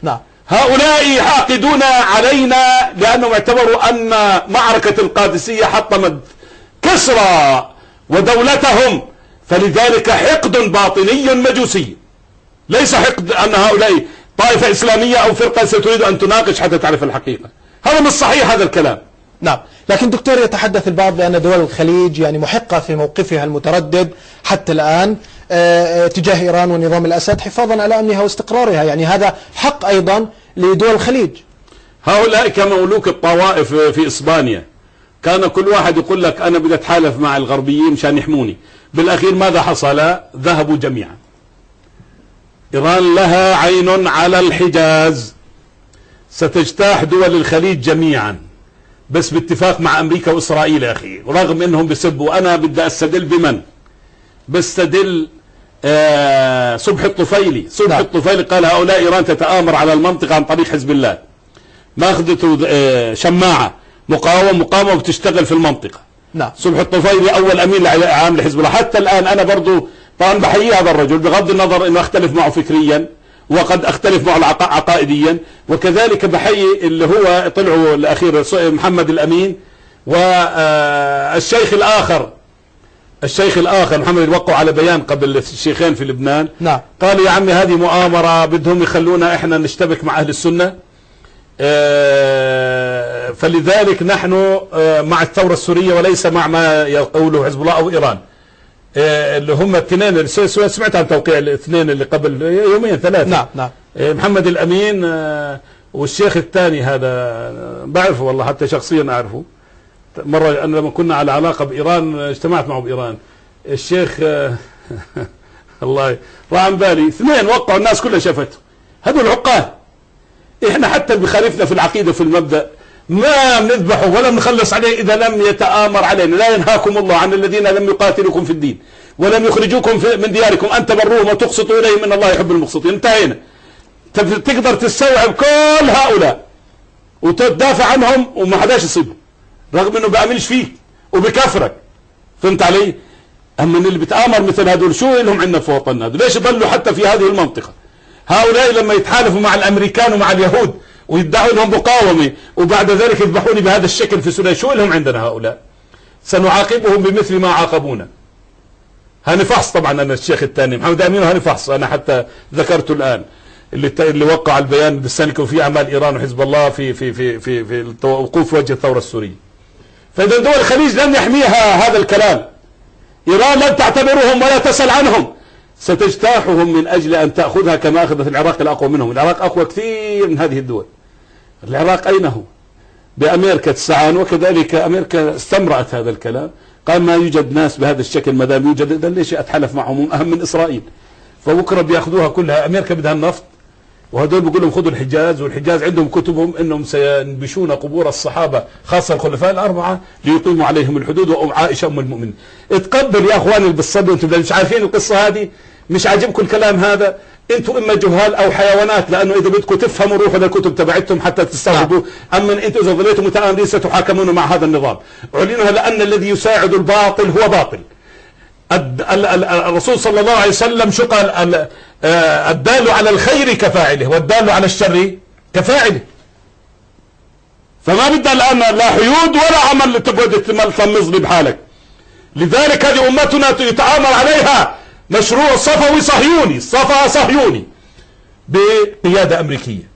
نعم. هؤلاء حاقدون علينا لأنهم اعتبروا أن معركة القادسية حطمت كسرى ودولتهم، فلذلك حقد باطني مجوسي، ليس حقد أن هؤلاء طائفة إسلامية أو فرقة ستريد أن تناقش حتى تعرف الحقيقة. هذا مش صحيح هذا الكلام. نعم، لكن دكتور يتحدث البعض بأن دول الخليج يعني محقة في موقفها المتردد حتى الآن تجاه إيران ونظام الأسد حفاظا على أمنها واستقرارها، يعني هذا حق أيضا لدول الخليج. هؤلاء كمولوك الطوائف في إسبانيا، كان كل واحد يقول لك أنا بدي أتحالف مع الغربيين مشان يحموني، بالأخير ماذا حصل؟ ذهبوا جميعا. إيران لها عين على الحجاز، ستجتاح دول الخليج جميعا بس باتفاق مع أمريكا وإسرائيل يا أخي، رغم أنهم بيسبوا. أنا بدي أستدل بمن؟ بستدل صبح الطفيلي. صبح الطفيلي قال هؤلاء إيران تتآمر على المنطقة عن طريق حزب الله، ما أخذته شماعة مقاومة وبتشتغل في المنطقة. نعم. صبح الطفيلي أول أمين عام لحزب الله حتى الآن. أنا برضو طبعا بحيي هذا الرجل بغض النظر أنه أختلف معه فكريا وقد أختلف معه عقائديا، وكذلك بحيي اللي هو طلعوا الأخير محمد الأمين والشيخ الآخر محمد وقعوا على بيان قبل الشيخين في لبنان. نعم. قالوا يا عمي هذه مؤامرة بدهم يخلونا إحنا نشتبك مع أهل السنة، فلذلك نحن مع الثورة السورية وليس مع ما يقوله حزب الله أو إيران. اللي هم الاثنين اللي سمعت عن توقيع الاثنين اللي قبل يومين ثلاثة. نعم نعم. محمد الأمين والشيخ الثاني هذا بعرفه والله حتى شخصيا أعرفه. مرة أنا لما كنا على علاقة بإيران اجتمعت معه بإيران الشيخ الله راح عن بالي، اثنين وقعوا الناس كلها شافته. هذول عقال. احنا حتى بخالفنا في العقيدة في المبدأ ما بنذبحه ولا بنخلص عليه إذا لم يتآمر علينا. لا ينهاكم الله عن الذين لم يقاتلوكم في الدين ولم يخرجوكم من دياركم أن تبروهم وتقسطوا إليهم إن الله يحب المقسطين. انتهينا. تقدر تستوعب كل هؤلاء وتدافع عنهم وما حداش يصيبهم رغم انه بأمنش فيك وبكفرك. فهمت علي؟ اما اللي بتآمر مثل هذول شو لهم عندنا في وطننا؟ ليش يضلوا حتى في هذه المنطقة؟ هؤلاء لما يتحالفوا مع الامريكان ومع اليهود ويدعوا لهم مقاومة وبعد ذلك يذبحوني بهذا الشكل في سوريا، شو لهم عندنا هؤلاء؟ سنعاقبهم بمثل ما عاقبونا. هاني فحص طبعا. انا الشيخ الثاني محمد امين هاني فحص انا حتى ذكرته الان اللي وقع البيان بالسنة في اعمال ايران وحزب الله في الوقوف وجه الثورة السورية. فإذا دول الخليج لن يحميها هذا الكلام. إيران لن تعتبرهم ولا تسأل عنهم، ستجتاحهم من أجل أن تأخذها كما أخذت العراق الأقوى منهم. العراق أقوى كثير من هذه الدول. العراق أين هو؟ بأمريكا تسعان، وكذلك أمريكا استمرأت هذا الكلام، قال ما يوجد ناس بهذا الشكل ما دام يوجد إذا ليش أتحالف معهم أهم من إسرائيل. فبكرة بيأخذوها كلها. أمريكا بدها النفط وهدول بيقول لهم خذوا الحجاز، والحجاز عندهم كتبهم انهم سينبشون قبور الصحابه خاصه الخلفاء الاربعه ليقيموا عليهم الحدود وام عائشه ام المؤمنين. اتقبل يا اخواني بالصدق، انتم مش عارفين القصه هذه، مش عاجبكم الكلام هذا، انتم اما جهال او حيوانات، لانه اذا بدكم تفهموا روحوا للكتب تبعتهم حتى تستوعبوا. اما انتم اذا ظليتم متآمرين ستحاكمون مع هذا النظام. اعلنها لان الذي يساعد الباطل هو باطل. الرسول صلى الله عليه وسلم شو قال؟ الدال على الخير كفاعله والدال على الشر كفاعله. فما بدنا الآن لا حيود ولا عمل تقعد تمزني بحالك. لذلك هذه أمتنا يتآمر عليها مشروع صفوي صهيوني، صفا صهيوني بقيادة أمريكية.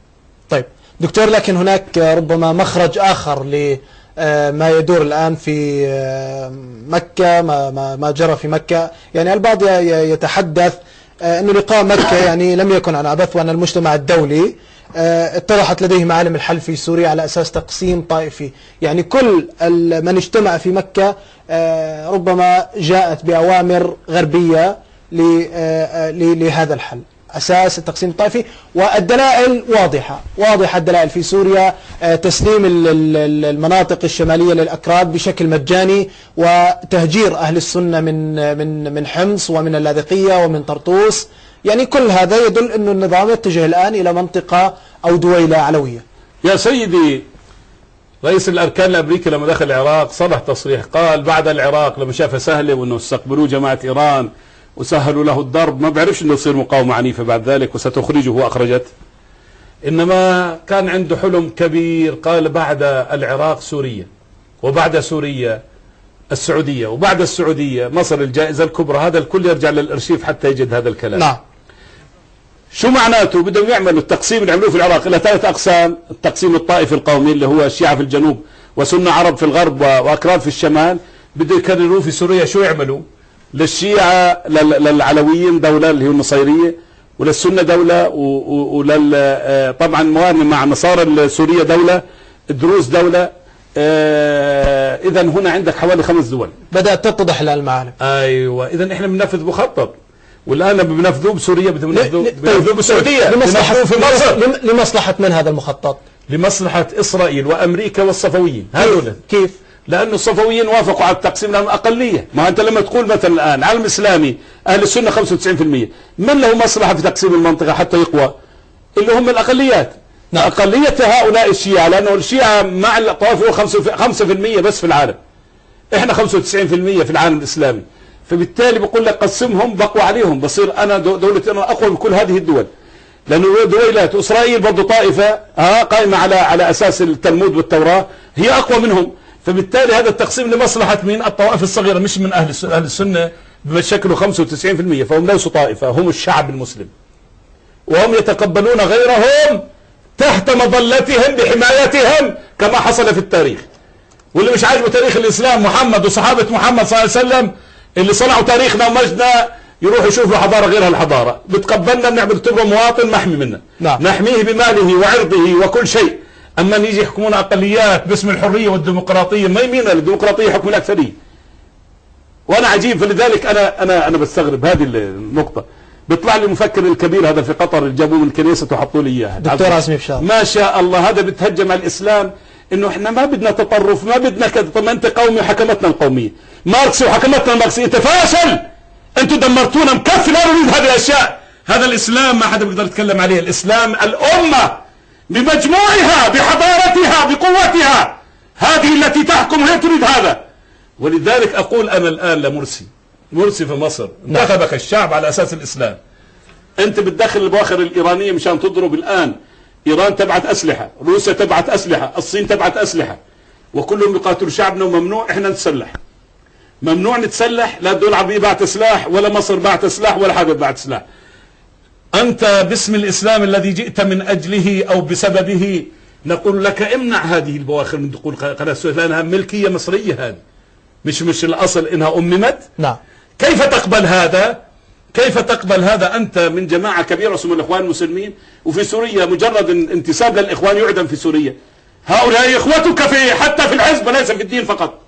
طيب دكتور، لكن هناك ربما مخرج آخر ما يدور الآن في مكة، ما جرى في مكة. يعني البعض يتحدث أنه لقاء مكة يعني لم يكن عن عبث، وأن المجتمع الدولي اتضحت لديه معالم الحل في سوريا على أساس تقسيم طائفي. يعني كل من اجتمع في مكة ربما جاءت بأوامر غربية لهذا الحل، أساس التقسيم الطائفي. والدلائل واضحة الدلائل في سوريا، تسليم المناطق الشمالية للأكراد بشكل مجاني، وتهجير أهل السنة من حمص ومن اللاذقية ومن طرطوس. يعني كل هذا يدل أن النظام يتجه الآن إلى منطقة أو دويلة علوية. يا سيدي، رئيس الأركان الأمريكي لما دخل العراق صرح تصريح، قال بعد العراق لما شافها سهلة وأنه استقبلوه جماعة إيران وسهلوا له الضرب، ما بعرفش انه يصير مقاومة عنيفة بعد ذلك وستخرجه وأخرجت. إنما كان عنده حلم كبير، قال بعد العراق سوريا، وبعد سوريا السعودية، وبعد السعودية مصر الجائزة الكبرى. هذا الكل يرجع للأرشيف حتى يجد هذا الكلام. نعم. شو معناته؟ بدهم يعملوا التقسيم اللي عملوه في العراق إلى 3 أقسام: التقسيم الطائفي القومي اللي هو الشيعة في الجنوب وسنة عرب في الغرب وأكراد في الشمال. بده يكرروه في سوريا. شو يعملوا؟ للشيعة للعلويين دولة اللي هي النصيرية، وللسنة دولة، طبعا موارنة مع نصارى سوريا دولة، الدروز دولة. إذا هنا عندك حوالي 5 دول بدأت تتضح الآن المعالم. أيوة. إذا إحنا بننفذ مخطط، والآن بنفذوه بسوريا، بنفذوه بالسعودية، لمصلحة في مصر. لمصلحة من هذا المخطط؟ لمصلحة إسرائيل وأمريكا والصفويين. هذول كيف؟ لأنه الصفويين وافقوا على التقسيم لهم أقلية. ما أنت لما تقول مثلا الآن العالم الإسلامي أهل السنة 95%، من له مصلحة في تقسيم المنطقة حتى يقوى؟ اللي هم الأقليات. نعم. أقلية هؤلاء الشيعة، لأنه الشيعة مع الطوائف هو 5% بس في العالم، إحنا 95% في العالم الإسلامي. فبالتالي بقول لك قسمهم بقوا عليهم، بصير أنا دولتي أنا أقوى من كل هذه الدول، لأنه دويلات. وإسرائيل برضو طائفة قائمة على أساس التلمود والتوراة، هي أقوى منهم. فبالتالي هذا التقسيم لمصلحة من الطوائف الصغيرة، مش من أهل السنة بشكل 95%. فهم ليسوا طائفة، هم الشعب المسلم، وهم يتقبلون غيرهم تحت مظلتهم بحمايتهم كما حصل في التاريخ. واللي مش عاجبه تاريخ الإسلام محمد وصحابة محمد صلى الله عليه وسلم اللي صنعوا تاريخنا ومجدنا، يروح يشوف له حضارة غير هالحضارة. بتقبلنا بنعمل تبقى مواطن محمي منا. نعم. نحميه بماله وعرضه وكل شيء. أما يجي يحكمون أقليات باسم الحرية والديمقراطية، ما يمينا الديمقراطية حكم الأكثرية. وأنا عجيب، فلذلك أنا بستغرب هذه النقطة. بيطلع لي المفكر الكبير هذا في قطر اللي جابوه من الكنيسة وحطوا لي إياه، دكتور عزمي بشار، ما شاء الله. هذا بتهجم على الإسلام، إنه إحنا ما بدنا تطرف، ما بدنا كذا. طب ما أنت قومي وحكمتنا القومية، ماركسي وحكمتنا الماركسية، أنت فاشل، أنتوا دمرتونا، مكفي، لا نريد هذه الأشياء. هذا الإسلام ما حدا بيقدر يتكلم عليه. الإسلام الأمة بمجموعها بحضارتها بقوتها، هذه التي تحكم، هي تريد هذا. ولذلك أقول أنا الآن لمرسي، مرسي في مصر انتخبك الشعب على أساس الإسلام. أنت بتدخل البواخر الإيرانية مشان تضرب. الآن إيران تبعت أسلحة، روسيا تبعت أسلحة، الصين تبعت أسلحة، وكلهم يقاتلوا شعبنا. وممنوع إحنا نتسلح، ممنوع نتسلح. لا الدول العربية بعت سلاح، ولا مصر بعت سلاح، ولا حدا بعت سلاح. أنت باسم الإسلام الذي جئت من أجله أو بسببه نقول لك امنع هذه البواخر من دخول قناة السويس، لأنها ملكية مصرية، هذه مش الأصل إنها أممت. نعم. كيف تقبل هذا؟ كيف تقبل هذا؟ أنت من جماعة كبيرة اسمها الإخوان المسلمين، وفي سوريا مجرد انتساب للإخوان يعدم في سوريا. هؤلاء إخوتك حتى في الحزب وليس في الدين فقط.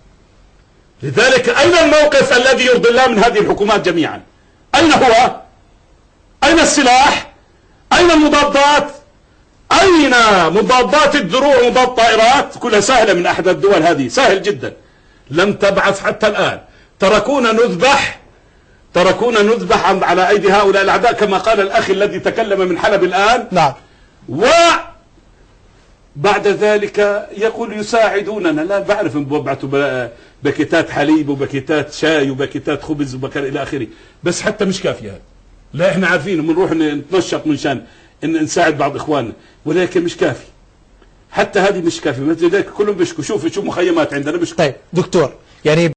لذلك أين الموقف الذي يرضي الله من هذه الحكومات جميعا؟ أين هو؟ أين السلاح؟ أين المضادات؟ أين مضادات الدروع ومضاد الطائرات؟ كلها سهلة من أحد الدول، هذه سهل جدا. لم تبعث حتى الآن. تركونا نذبح على أيدي هؤلاء الأعداء، كما قال الأخ الذي تكلم من حلب الآن. نعم. وبعد ذلك يقول يساعدوننا. لا بعرف ان ببعثوا باكيتات حليب وباكيتات شاي وباكيتات خبز إلى آخره، بس حتى مش كافية هذا. لا احنا عارفين بنروح نتنشط من شان ان نساعد بعض اخواننا، ولكن مش كافي. حتى هذه مش كافية. لذلك كلهم بيشكوا. شوف شو مخيمات عندنا بيشكوا. طيب دكتور، يعني